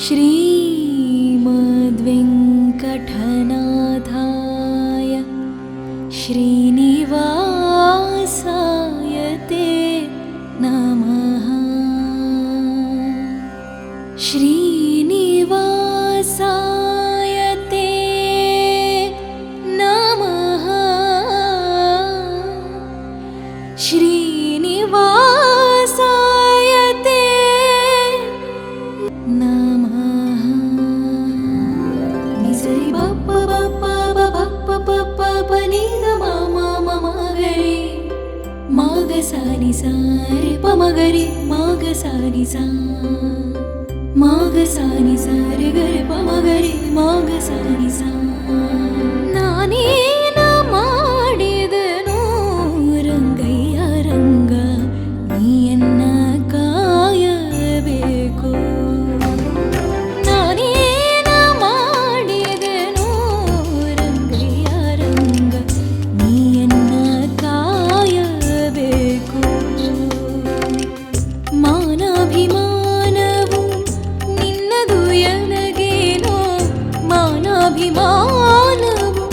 श्रीमद्वेङ्कटनाथाय श्रीनिवासाय ते नमः। श्रीनिवासाय ते नमः। श्रीनिवासाय ते नमः। निसरि बप्प बप्प बप्प बप्प पनि ग म म गरे मा ग सा नि सा रे प म गरे मा ग सा नि सा मा ग सा नि सा रे ग रे प म गरे मा ग सा नि सा। ನಾನೇನ ಮಾಡಿದೆನೋ ರಂಗಯ್ಯ ರಂಗ ನೀಯನ್ನ ಕಾಯಬೇಕು. ನಾನೇನ ಮಾಡಿದೆನೋ ರಂಗಯ್ಯ ರಂಗ ನೀಯನ್ನ ಕಾಯಬೇಕು. ಮಾನಾಭಿಮಾನವು ನಿನ್ನದು ಎನಗೇನೋ ಮಾನಾಭಿಮಾನವು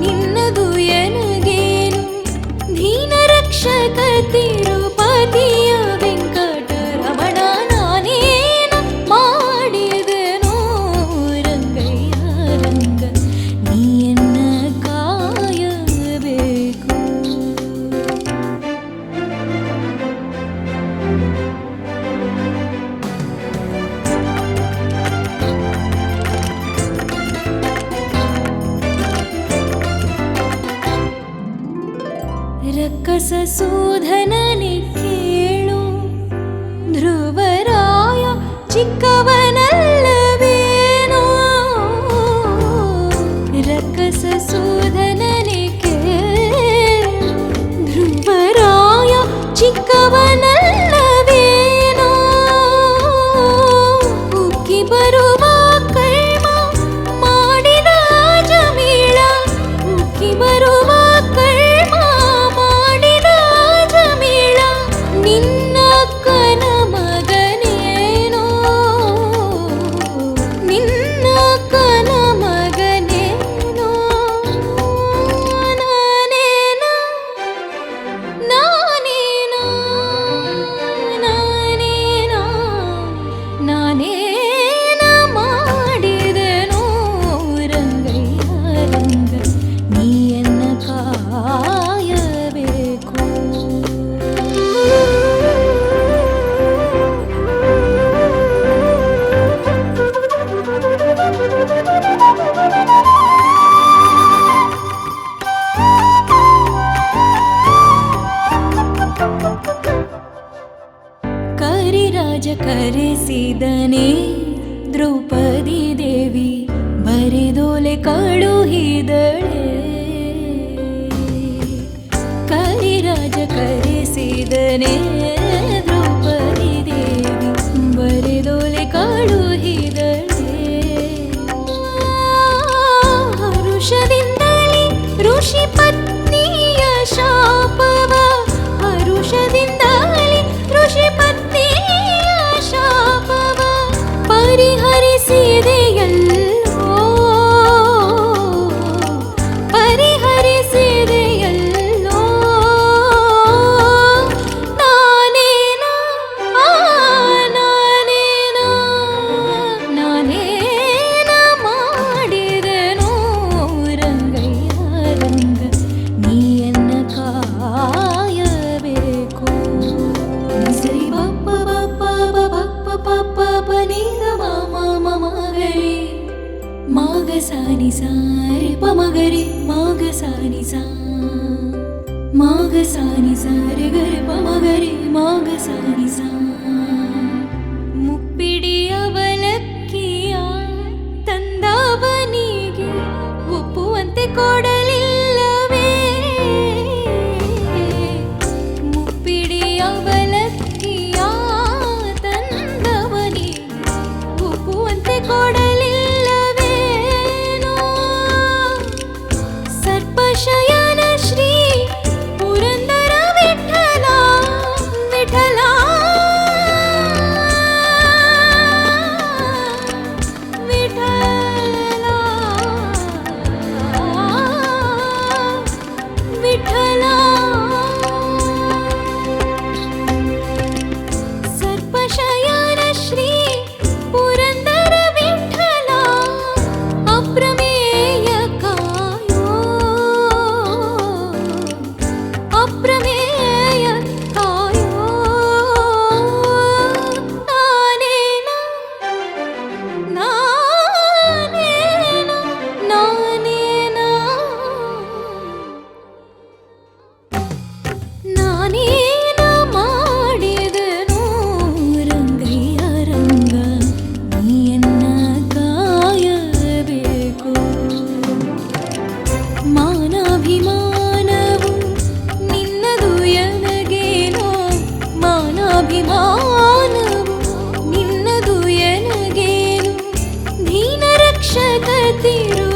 ನಿನ್ನದು ಎನಗೇನು. ದೀನ ರಕ್ಷಕ ತಿರುಪತಿಯ ವೆಂಕಟರಮಣ ನಾನೇನ ಮಾಡಿದೆನೋ ರಂಗಯ್ಯ ರಂಗ ನೀಯನ್ನ ಕಾಯಬೇಕು. ರಕ್ಕಸ ಸೂಧನನೆ ಕೇಳು ಧ್ರುವರಾಯ ಚಿಕ್ಕವನಲ್ಲವೇನೋ. ರಕ್ಕಸ ಸೂಧನನೆ ಕೇಳು ಧ್ರುವರಾಯ ಚಿಕ್ಕವನಲ್ಲವೇನೋ. ಉಕ್ಕಿ ಬರುವ ಕರ್ಮ ಮಾಡಿದ ಜಮೀಳ ಉಕ್ಕಿ ಬರುವ ಕರ್ಮ ಮಾಡಿದ ಜಮೀಳ ನಿನ್ನ ಅಕ್ಕನ ಮಗನೇನೋ. ನಿನ್ನ ಅಕ್ಕನ ಮಗನೇನೋ. ನಾನೇನ ನಾನೇನ ನಾನೇನ ನಾನೇನ ಮಾಡಿದೆನೋ ರಂಗಯ್ಯ ರಂಗ ನೀಯನ್ನ ಕಾಯಬೇಕು. ಕರಿರಾಜ ಕರೆಸಿದನೆ ದ್ರೌಪದಿ ದೇವಿ ಬರೆದೋಲೆ ಕಳುಹಿದಳೆ. ಕರಿರಾಜ ಕರೆಸಿದನೆ ದ್ರೌಪದಿ ದೇವಿ ಬರೆದೋಲೆ ಕಳುಹಿದಳೆ. ಹರುಷದಿಂದಲೇ ಋಷಿ ಪತ್ನಿಯ ಶಾಪವ ಹರುಷದಿಂದಲೇ ಋಷಿ ಪತ್ನಿಯ ಶಾಪವ ಪರಿಹರಿಸಿದೆಯಲ್ಲೋ. ಪರಿಹರಿಸಿದೆಯಲ್ಲೋ. ನಾನೇನ ನಾನೇನ ನಾನೇನ ಮಾಡಿದೆನೋ ರಂಗಯ್ಯ ರಂಗ ನೀಯನ್ನ ಕಾಯಬೇಕು. ನಿಸರಿ ಬಪ್ಪ ಬಪ್ಪ ಬಪ್ಪ ಬಪ್ಪ ಪನಿ ಗ ಮ ಗರೆ ಮ ಗ ಸ ನಿ ಸ ರೆ ಪ ಮ ಗರೆ ಮ ಗ ಸ ನಿ ಸ ಮ ಗ ಸ ನಿ ಸ ರೆ ಗ ರೆ ಪ ಮ ಗರೆ ಮ ಗ ಸ ನಿ ಸ. ಮುಪ್ಪಿಡಿಯ ಅವಲಕ್ಕಿಯ ತಂದವನಿಗೆ ಒಪ್ಪುವಂತೆ ಕೊಡಲಿಲ್ಲವೇ. ಮುಪ್ಪಿಡಿಯ ಅವಲಕ್ಕಿಯ ತಂದವನಿಗೆ ಒಪ್ಪುವಂತೆ ಕೊಡಲಿಲ್ಲವೇನೋ. ಸರ್ಪಶಯನ ಶ್ರೀ ಪುರಂದರ ವಿಠಲ ವಿಠಲ ಅಭಿಮಾನವು ನಿನ್ನದು ಎನಗೇನು ದೀನ ರಕ್ಷಕ ತಿರು